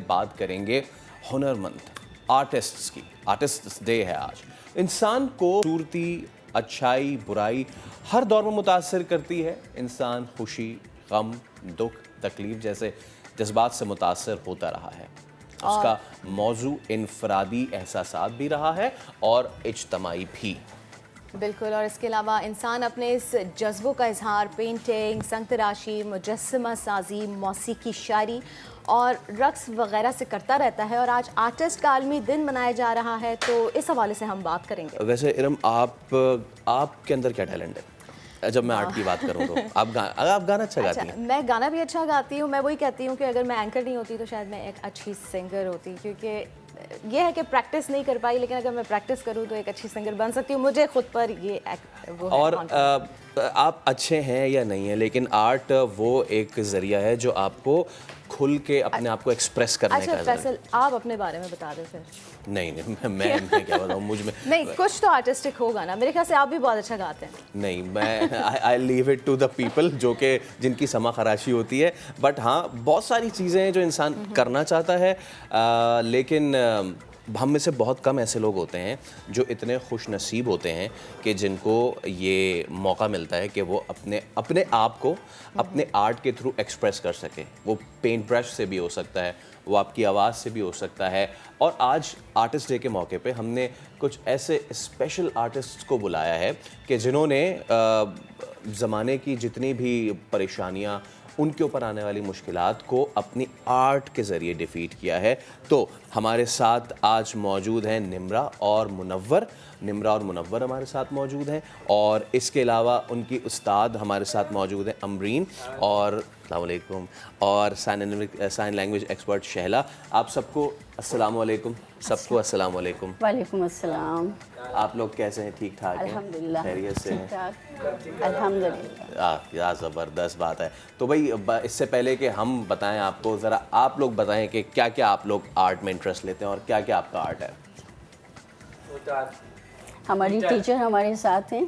بات کریں گے ہنر مند آرٹسٹس کی. آرٹسٹس ڈے ہے آج. انسان کو خوبصورتی، اچھائی، برائی ہر دور میں متاثر کرتی ہے. انسان خوشی، غم، دکھ، تکلیف جیسے جذبات سے متاثر ہوتا رہا ہے. اس کا موضوع انفرادی احساسات بھی رہا ہے اور اجتماعی بھی. بالکل. اور اس کے علاوہ انسان اپنے اس جذبوں کا اظہار پینٹنگ، سنگ تراشی، مجسمہ سازی، موسیقی، شاعری اور رقص وغیرہ سے کرتا رہتا ہے. اور آج آرٹسٹ کا عالمی دن منایا جا رہا ہے، تو اس حوالے سے ہم بات کریں گے. ویسے ارم، آپ کے اندر کیا ٹیلنٹ ہے جب میں آرٹ کی بات کروں تو؟ آپ گانا اچھا گاتی ہیں؟ میں گانا بھی اچھا گاتی ہوں. میں وہی کہتی ہوں کہ اگر میں اینکر نہیں ہوتی تو شاید میں ایک اچھی سنگر ہوتی، کیونکہ یہ ہے کہ پریکٹس نہیں کر پائی، لیکن اگر میں پریکٹس کروں تو ایک اچھی سنگر بن سکتی ہوں. مجھے خود پر یہ اور آپ اچھے ہیں یا نہیں ہیں، لیکن آرٹ وہ ایک ذریعہ ہے جو آپ کو کھل کے اپنے آپ کو ایکسپریس کرنے کا اچھا فیصل، آپ اپنے بارے میں بتا دیں پھر. نہیں، میں کیا بتاؤں، مجھ میں نہیں، کچھ تو آرٹسٹک ہوگا نا. میرے خیال سے آپ بھی بہت اچھا گاتے ہیں. نہیں، میں I leave it to the people جو کہ جن کی سما خراشی ہوتی ہے. بٹ ہاں، بہت ساری چیزیں ہیں جو انسان کرنا چاہتا ہے، لیکن ہم میں سے بہت کم ایسے لوگ ہوتے ہیں جو اتنے خوش نصیب ہوتے ہیں کہ جن کو یہ موقع ملتا ہے کہ وہ اپنے آپ کو اپنے آرٹ کے تھرو ایکسپریس کر سکیں. وہ پینٹ برش سے بھی ہو سکتا ہے، وہ آپ کی آواز سے بھی ہو سکتا ہے. اور آج آرٹسٹ ڈے کے موقع پہ ہم نے کچھ ایسے اسپیشل آرٹسٹس کو بلایا ہے کہ جنہوں نے زمانے کی جتنی بھی پریشانیاں، ان کے اوپر آنے والی مشکلات کو اپنی آرٹ کے ذریعے ڈیفیٹ کیا ہے. تو ہمارے ساتھ آج موجود ہیں نمرا اور منور ہمارے ساتھ موجود ہیں. اور اس کے علاوہ ان کی استاد ہمارے ساتھ موجود ہیں امرین، اور السلام علیکم، اور سائن لینگویج ایکسپرٹ شہلا. آپ سب کو السلام علیکم. سب کو السلام علیکم. وعلیکم السلام. آپ لوگ کیسے ہیں؟ ٹھیک ٹھاک ہیں؟ الحمدللہ خیریت سے ہیں؟ ٹھیک ٹھاک الحمدللہ. کیا زبردست بات ہے. تو بھائی، اس سے پہلے کہ ہم بتائیں آپ کو، ذرا آپ لوگ بتائیں کہ کیا کیا آپ لوگ آرٹ میں انٹرسٹ لیتے ہیں اور کیا کیا آپ کا آرٹ ہے. ہماری ٹیچر ہمارے ساتھ ہیں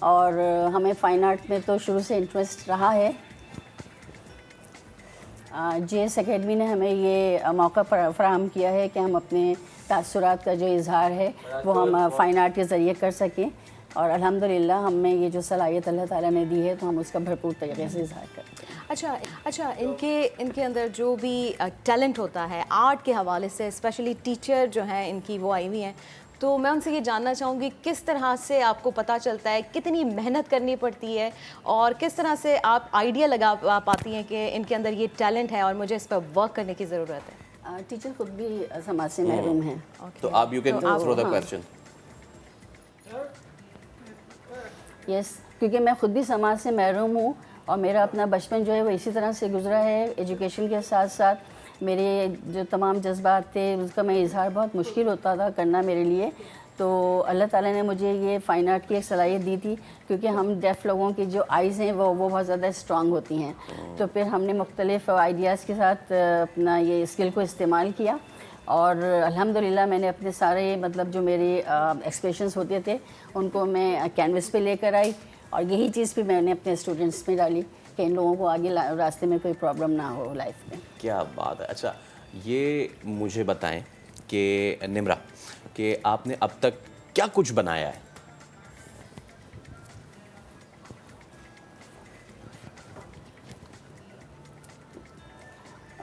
اور ہمیں فائن آرٹ میں تو شروع سے انٹرسٹ رہا ہے. جے ایس اکیڈمی نے ہمیں یہ موقع فراہم کیا ہے کہ ہم اپنے تاثرات کا جو اظہار ہے وہ ہم فائن آرٹ کے ذریعے کر سکیں. اور الحمدللہ ہم میں یہ جو صلاحیت اللہ تعالیٰ نے دی ہے تو ہم اس کا بھرپور طریقے سے اظہار کرتے ہیں. اچھا ان کے اندر جو بھی ٹیلنٹ ہوتا ہے آرٹ کے حوالے سے، اسپیشلی ٹیچر جو ہیں ان کی وہ آئی ہوئی ہیں، تو میں ان سے یہ جاننا چاہوں گی کس طرح سے آپ کو پتہ چلتا ہے، کتنی محنت کرنی پڑتی ہے، اور کس طرح سے آپ آئیڈیا لگا پاتی ہیں کہ ان کے اندر یہ ٹیلنٹ ہے اور مجھے اس پر ورک کرنے کی ضرورت ہے. ٹیچر خود بھی سماج سے محروم ہیں. تو آپ you can throw the question. Yes, کیونکہ میں خود بھی سماج سے محروم ہوں اور میرا اپنا بچپن جو ہے وہ اسی طرح سے گزرا ہے. ایجوکیشن کے ساتھ ساتھ میرے جو تمام جذبات تھے اس کا میں اظہار بہت مشکل ہوتا تھا کرنا میرے لیے. تو اللہ تعالیٰ نے مجھے یہ فائن آرٹ کی ایک صلاحیت دی تھی، کیونکہ ہم ڈیف لوگوں کی جو آئیز ہیں وہ بہت زیادہ اسٹرانگ ہوتی ہیں. تو پھر ہم نے مختلف آئیڈیاز کے ساتھ اپنا یہ اسکل کو استعمال کیا، اور الحمدللہ میں نے اپنے سارے مطلب جو میرے ایکسپریشنس ہوتے تھے ان کو میں کینوس پہ لے کر آئی. اور یہی چیز بھی میں نے اپنے اسٹوڈنٹس میں ڈالی کہ ان لوگوں کو آگے راستے میں کوئی پرابلم نہ ہو لائف میں. کیا بات ہے. اچھا، یہ مجھے بتائیں کہ نمرا، کہ آپ نے اب تک کیا کچھ بنایا ہے؟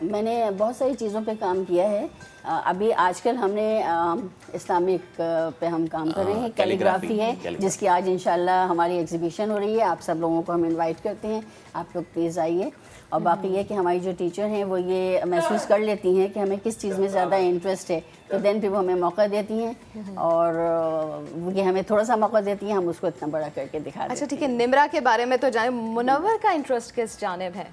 میں نے بہت ساری چیزوں پہ کام کیا ہے. ابھی آج کل ہم نے اسلامک پہ ہم کام کر رہے ہیں. کیلیگرافی ہے جس کی آج انشاءاللہ ہماری ایگزیبیشن ہو رہی ہے. آپ سب لوگوں کو ہم انوائٹ کرتے ہیں، آپ لوگ پلیز آئیے. اور باقی یہ کہ ہماری جو ٹیچر ہیں وہ یہ محسوس کر لیتی ہیں کہ ہمیں کس چیز میں زیادہ انٹرسٹ ہے، تو دین پھر وہ ہمیں موقع دیتی ہیں، اور یہ ہمیں تھوڑا سا موقع دیتی ہیں، ہم اس کو اتنا بڑا کر کے دکھا دیتے ہیں. اچھا ٹھیک ہے، نمرا کے بارے میں تو جانیں. منور کا انٹرسٹ کس جانب ہے؟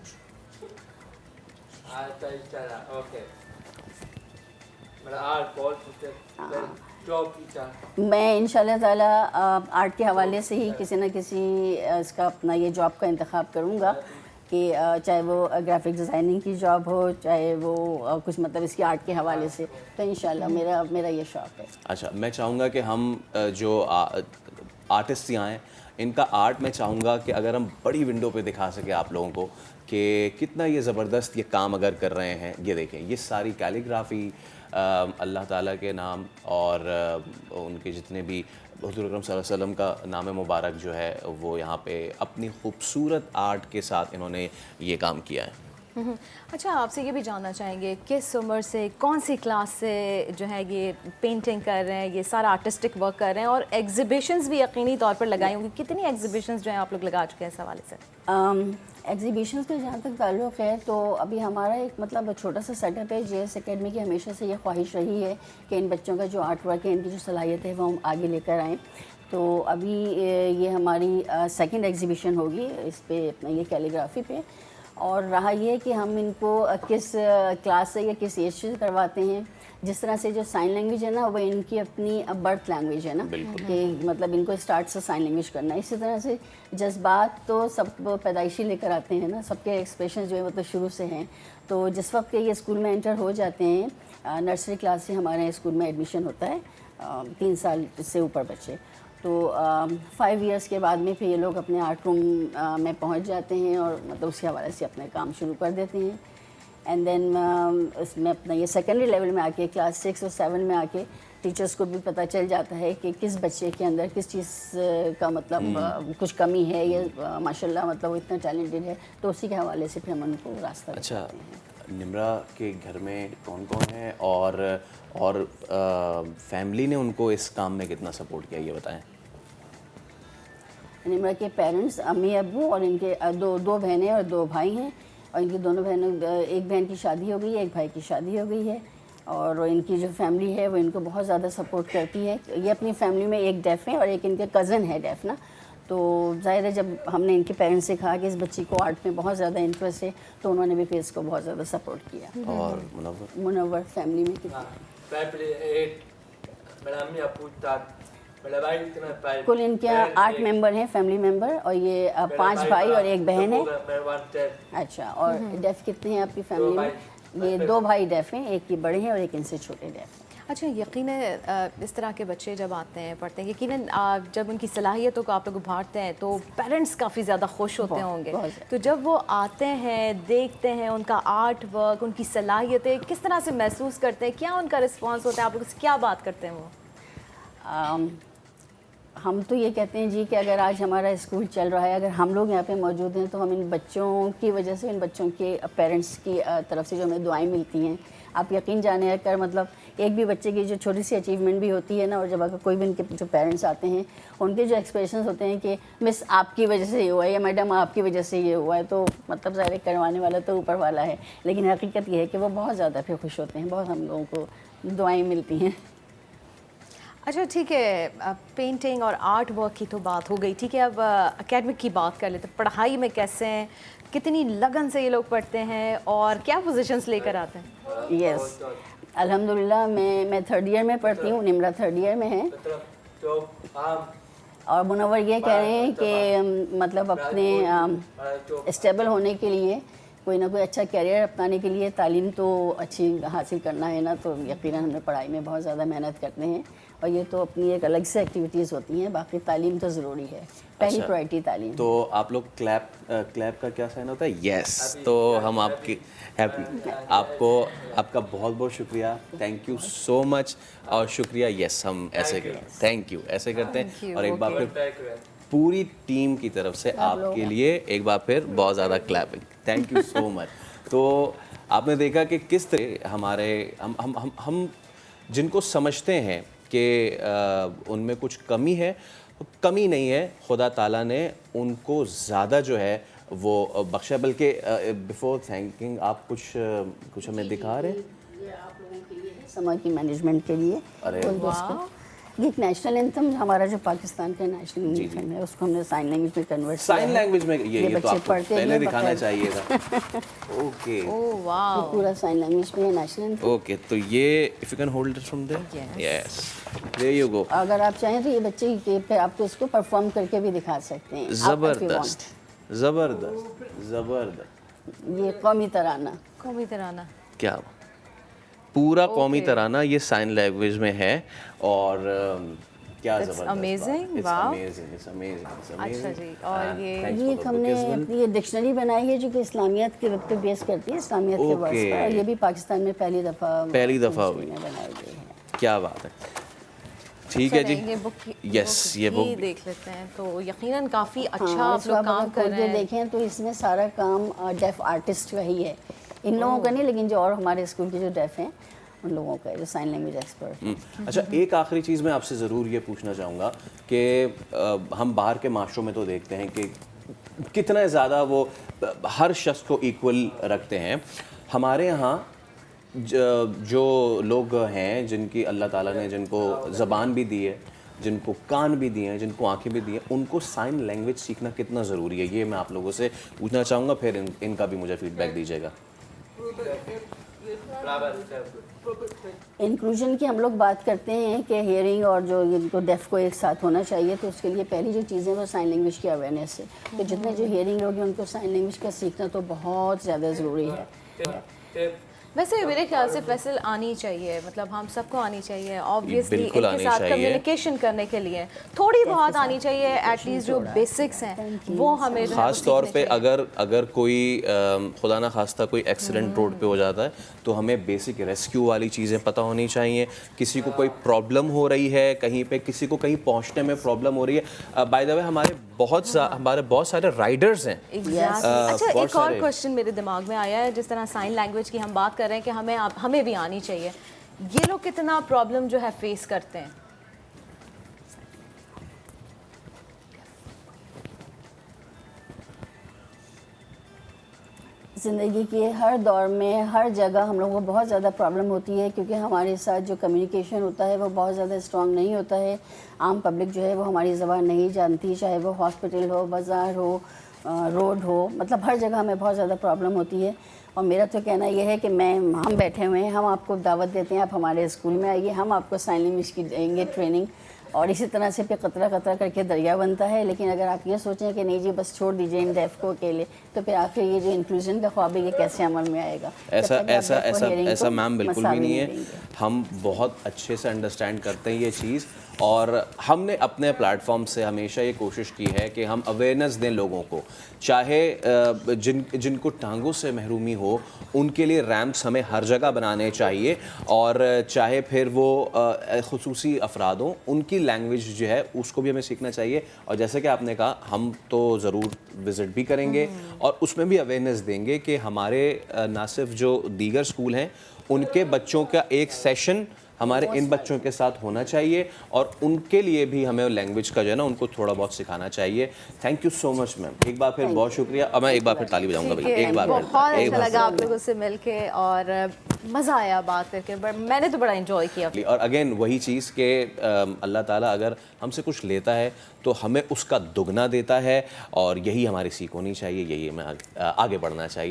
میں انشاءاللہ تعالیٰ آرٹ کے حوالے سے ہی کسی نہ کسی اس کا اپنا یہ جاب کا انتخاب کروں گا، کہ چاہے وہ گرافک ڈیزائننگ کی جاب ہو، چاہے وہ کچھ مطلب اس کی آرٹ کے حوالے سے. تو انشاءاللہ میرا یہ شوق ہے. اچھا، میں چاہوں گا کہ ہم جو آرٹسٹ یہاں ہیں ان کا آرٹ میں چاہوں گا کہ اگر ہم بڑی ونڈو پہ دکھا سکیں آپ لوگوں کو کہ کتنا یہ زبردست یہ کام اگر کر رہے ہیں. یہ دیکھیں یہ ساری کیلیگرافی اللہ تعالیٰ کے نام اور ان کے جتنے بھی حضور اکرم صلی اللہ علیہ وسلم کا نام مبارک جو ہے وہ یہاں پہ اپنی خوبصورت آرٹ کے ساتھ انہوں نے یہ کام کیا ہے. اچھا آپ سے یہ بھی جاننا چاہیں گے کس عمر سے کون سی کلاس سے جو ہے یہ پینٹنگ کر رہے ہیں, یہ سارا آرٹسٹک ورک کر رہے ہیں, اور ایگزیبیشنز بھی یقینی طور پر لگائی ہوں گی, کتنی ایگزیبیشنز جو ہیں آپ لوگ لگا چکے ہیں اس حوالے سے؟ ایگزیبیشنز کا جہاں تک تعلق ہے تو ابھی ہمارا ایک مطلب چھوٹا سا سیٹ اپ ہے. جے ایس اکیڈمی کی ہمیشہ سے یہ خواہش رہی ہے کہ ان بچوں کا جو آرٹ ورک ہے, ان کی جو صلاحیت ہے وہ ہم آگے لے کر آئیں. تو ابھی یہ ہماری سیکنڈ ایگزیبیشن ہوگی اس پہ اپنا یہ کیلیگرافی پہ. اور رہا یہ کہ ہم ان کو کس کلاس سے یا کس ایج سے کرواتے ہیں. جس طرح سے جو سائن لینگویج ہے نا وہ ان کی اپنی برتھ لینگویج ہے نا, کہ مطلب ان کو اسٹارٹ سے سائن لینگویج کرنا ہے. اسی طرح سے جذبات تو سب پیدائشی لے کر آتے ہیں نا, سب کے ایکسپریشن جو ہے مطلب شروع سے ہیں. تو جس وقت کہ یہ اسکول میں انٹر ہو جاتے ہیں, نرسری کلاس سے ہمارے اسکول میں ایڈمیشن ہوتا ہے 3 سال سے اوپر بچے, تو 5 ایئرس کے بعد میں پھر یہ لوگ اپنے آرٹ روم میں پہنچ جاتے ہیں اور مطلب اس کے حوالے سے اپنے کام شروع کر دیتے ہیں. اینڈ دین اس میں اپنا یہ سیکنڈری لیول میں آ کے کلاس 6 اور 7 میں آ کے ٹیچرس کو بھی پتہ چل جاتا ہے کہ کس بچے کے اندر کس چیز کا مطلب کچھ کمی ہے, یا ماشاء اللہ مطلب وہ اتنا ٹیلنٹڈ ہے, تو اسی کے حوالے سے پھر ہم ان کو راستہ اچھا بتاتے ہیں. نمرا کے گھر میں کون کون ہیں اور فیملی نے ان کو اس کام میں کتنا سپورٹ کیا یہ بتائیں. نمرا کے پیرنٹس امی ابو اور ان کے دو بہنیں اور 2 بھائی ہیں, اور ان کی دونوں بہنوں, ایک بہن کی شادی ہو گئی ہے, ایک بھائی کی شادی ہو گئی ہے. اور ان کی جو فیملی ہے وہ ان کو بہت زیادہ سپورٹ کرتی ہے. یہ اپنی فیملی میں ایک ڈیف ہے اور ایک ان کے کزن ہے ڈیف نا. تو ظاہر ہے جب ہم نے ان کے پیرنٹس سے کہا کہ اس بچی کو آرٹ میں بہت زیادہ انٹرسٹ ہے تو انہوں نے بھی پھر اس کو بہت زیادہ سپورٹ کیا. اور منور فیملی میں کتنا کل ان کے 8 ممبر ہیں فیملی ممبر, اور یہ 5 بھائی اور 1 بہن ہے. اچھا, اور ڈیف کتنے ہیں آپ کی فیملی میں؟ یہ 2 بھائی ڈیف ہیں, ایک کی بڑے ہیں اور ایک ان سے چھوٹے ڈیف ہیں. اچھا یقیناً اس طرح کے بچے جب آتے ہیں پڑھتے ہیں, یقیناً جب ان کی صلاحیتوں کو آپ لوگ ابھارتے ہیں تو پیرنٹس کافی زیادہ خوش ہوتے ہوں گے. تو جب وہ آتے ہیں دیکھتے ہیں ان کا آرٹ ورک, ان کی صلاحیتیں کس طرح سے محسوس کرتے ہیں, کیا ان کا رسپانس ہوتا ہے, آپ لوگ سے کیا بات کرتے ہیں وہ؟ ہم تو یہ کہتے ہیں جی کہ اگر آج ہمارا اسکول چل رہا ہے, اگر ہم لوگ یہاں پہ موجود ہیں تو ہم ان بچوں کی وجہ سے, ان بچوں کے پیرنٹس کی طرف سے جو ہمیں دعائیں ملتی ہیں, آپ یقین جانے کر مطلب ایک بھی بچے کی جو چھوٹی سی اچیومنٹ بھی ہوتی ہے نا, اور جب اگر کوئی بھی ان کے جو پیرنٹس آتے ہیں ان کے جو ایکسپریشنز ہوتے ہیں کہ مس آپ کی وجہ سے یہ ہوا ہے, یا میڈم آپ کی وجہ سے یہ ہوا ہے, تو مطلب ظاہر کروانے والا تو اوپر والا ہے, لیکن حقیقت یہ ہے کہ وہ بہت زیادہ پھر خوش ہوتے ہیں, بہت ہم لوگوں کو دعائیں ملتی ہیں. اچھا ٹھیک ہے, پینٹنگ اور آرٹ ورک کی تو بات ہو گئی, ٹھیک ہے اب اکیڈمک کی بات کر لیتے ہیں. پڑھائی میں کیسے ہیں, کتنی لگن سے یہ لوگ پڑھتے ہیں اور کیا پوزیشنز لے کر آتے ہیں؟ یس الحمدللہ میں 3rd ایئر میں پڑھتی ہوں, نمرا 3rd ایئر میں ہے. اور منور یہ کہہ رہے ہیں کہ مطلب اپنے اسٹیبل ہونے کے لیے, کوئی نہ کوئی اچھا کیریئر اپنانے کے لیے تعلیم تو اچھی حاصل کرنا ہے نا, تو یقیناً ہمیں پڑھائی میں بہت زیادہ محنت کرتے ہیں, اور یہ تو اپنی ایک الگ سے ایکٹیویٹیز ہوتی ہیں, باقی تعلیم تو ضروری ہے, پہلی پرائرٹی تعلیم. تو آپ لوگ کلیپ کا کیا سائن ہوتا ہے؟ یس. تو ہم آپ کی آپ کا بہت بہت شکریہ, تھینک یو سو مچ, اور شکریہ. یس ہم ایسے کرتے, تھینک یو ایسے کرتے ہیں. اور ایک بار پھر پوری ٹیم کی طرف سے آپ کے لیے ایک بار پھر بہت زیادہ کلیپنگ, تھینک یو سو مچ. تو آپ نے دیکھا کہ کس طرح ہمارے ہم جن کو سمجھتے ہیں کہ ان میں کچھ کمی ہے, کمی نہیں ہے, خدا تعالیٰ نے ان کو زیادہ جو ہے وہ بخشا. بلکہ بیفور تھینکنگ آپ کچھ ہمیں دکھا رہے ہیں؟ یہ آپ لوگوں کے لیے ہے, سمر کی مینجمنٹ کے لیے. ارے یہ ایک نیشنل اینتھم ہمارا جو پاکستان کا نیشنل اینتھم ہے, اس کو ہم نے سائن لینگویج میں کنورٹ کیا. سائن لینگویج میں یہ تو آپ کو پہلے دکھانا چاہیے تھا. اوکے, اوہ واو, پورا سائن لینگویج میں ہے نیشنل اینتھم. اوکے, تو یہ if you can hold it from there. Yes, there you go. اگر آپ چاہیں تو یہ بچے پھر آپ کو اس کو پرفارم کر کے بھی دکھا سکتے ہیں. زبردست زبردست زبردست. یہ قومی ترانہ, قومی ترانہ کیا پورا قومی ترانہ یہ سائن لینگویج میں ہے. اور کیا That's زبردست amazing. بات. It's Wow. amazing, it's amazing, it's اچھا amazing. جی، اور یہ Thanks یہ for ایک the ہم book نے as well. اپنی یہ ڈکشنری بنائی ہے جو کہ اسلامیات کے وقت پہ بیس کرتی ہے، اسلامیات کے ورڈز Okay. پر، اور یہ بھی پاکستان میں پہلی دفعہ ہوئی. میں بنائی گئی ہے. کیا بات ہے. ٹھیک ہے جی. یہ بک یس یہ بک دیکھ لیتے ہیں تو یقیناً کافی اچھا ہاں، آپ اس لوگ وقت کام اگر کر کھول رہے کے ہیں. دیکھیں تو اس میں سارا کام ڈیف آرٹسٹ کا ہی ہے، ان لوگوں کا نہیں، لیکن جو اور ہمارے اسکول کے جو ڈیف ہیں ان لوگوں کا، جو سائن لینگویج ایکسپرٹ ہیں. اچھا ایک آخری چیز میں آپ سے ضرور یہ پوچھنا چاہوں گا کہ ہم باہر کے معاشروں میں تو دیکھتے ہیں کہ کتنا زیادہ وہ ہر شخص کو ایکول رکھتے ہیں. ہمارے یہاں جو لوگ ہیں جن کی اللہ تعالیٰ نے جن کو زبان بھی دی ہے، جن کو کان بھی دیے ہیں، جن کو آنکھیں بھی دی ہیں، ان کو سائن لینگویج سیکھنا کتنا ضروری ہے، یہ میں آپ لوگوں سے پوچھنا چاہوں گا، پھر ان کا بھی مجھے فیڈ بیک دیجیے گا. انکلوژن کی ہم لوگ بات کرتے ہیں کہ ہیئرنگ اور جو ان کو ڈیف کو ایک ساتھ ہونا چاہیے، تو اس کے لیے پہلی جو چیزیں وہ سائن لینگویج کی اویئرنیس ہے. تو جتنے جو ہیئرنگ لوگ ہیں ان کو سائن لینگویج کا سیکھنا تو بہت زیادہ ضروری ہے. ویسے میرے خیال سے فیصل آنی چاہیے، مطلب ہم سب کو آنی چاہیے آبویسلی، بالکل ان کے آنی ساتھ چاہیے. کمیونیکیشن کرنے کے لیے تھوڑی بہت آنی چاہیے، ایٹ لیسٹ جو بیسکس ہیں وہ ہمیں جو ہے خاص طور پہ اگر کوئی خدا نہ خواستہ کوئی ایکسیڈنٹ روڈ پہ ہو جاتا ہے تو ہمیں بیسک ریسکیو والی چیزیں پتہ ہونی چاہیے. کسی کو کوئی پرابلم ہو رہی ہے کہیں پہ، کسی کو کہیں پہنچنے میں پرابلم ہو رہی ہے، بائی دا وے ہمارے بہت سارے رائڈرز ہیں. اچھا ایک اور کوشچن میرے دماغ میں آیا ہے، جس طرح سائن لینگویج کی ہم بات کر رہے ہیں کہ ہمیں بھی آنی چاہیے، یہ لوگ کتنا پرابلم جو ہے فیس کرتے ہیں؟ زندگی کے ہر دور میں ہر جگہ ہم لوگوں کو بہت زیادہ پرابلم ہوتی ہے، کیونکہ ہمارے ساتھ جو کمیونیکیشن ہوتا ہے وہ بہت زیادہ اسٹرانگ نہیں ہوتا ہے. عام پبلک جو ہے وہ ہماری زبان نہیں جانتی، چاہے وہ ہاسپٹل ہو، بازار ہو، روڈ ہو، مطلب ہر جگہ ہمیں بہت زیادہ پرابلم ہوتی ہے. اور میرا تو کہنا یہ ہے کہ ہم بیٹھے ہوئے ہیں، ہم آپ کو دعوت دیتے ہیں، آپ ہمارے اسکول میں آئیے، ہم آپ کو سائن لینگویج کی دیں گے ٹریننگ. اور اسی طرح سے پھر قطرہ قطرہ کر کے دریا بنتا ہے. لیکن اگر آپ یہ سوچیں کہ نہیں جی بس چھوڑ دیجیے ان ڈیف کو اکیلے، تو پھر آخر یہ جو انکلوژن کا خواب ہے یہ کیسے عمل میں آئے گا؟ ایسا میم بالکل بھی نہیں ہے. ہم بہت اچھے سے انڈرسٹینڈ کرتے ہیں یہ چیز، اور ہم نے اپنے پلیٹ فارم سے ہمیشہ یہ کوشش کی ہے کہ ہم اویئرنیس دیں لوگوں کو، چاہے جن کو ٹانگوں سے محرومی ہو ان کے لیے ریمپس ہمیں ہر جگہ بنانے چاہیے، اور چاہے پھر وہ خصوصی افراد ہوں ان کی لینگویج جو ہے اس کو بھی ہمیں سیکھنا چاہیے. اور جیسے کہ آپ نے کہا ہم تو ضرور وزٹ بھی کریں گے اور اس میں بھی اویئرنیس دیں گے کہ ہمارے نہ صرف جو دیگر اسکول ہیں ان کے بچوں کا ایک سیشن ہمارے ان بچوں کے ساتھ ہونا چاہیے، اور ان کے لیے بھی ہمیں لینگویج کا جو ہے نا ان کو تھوڑا بہت سکھانا چاہیے. تھینک یو سو مچ میم، ایک بار پھر بہت شکریہ. اور میں ایک بار پھر تالی بجاؤں گا بھائی، ایک بار بہت اچھا لگا آپ لوگوں سے مل کے اور مزہ آیا بات کر کے، میں نے تو بڑا انجوائے کیا. اور اگین وہی چیز کہ اللہ تعالیٰ اگر ہم سے کچھ لیتا ہے تو ہمیں اس کا دگنا دیتا ہے، اور یہی ہماری سیکھ ہونی چاہیے، یہی ہمیں آگے بڑھنا چاہیے.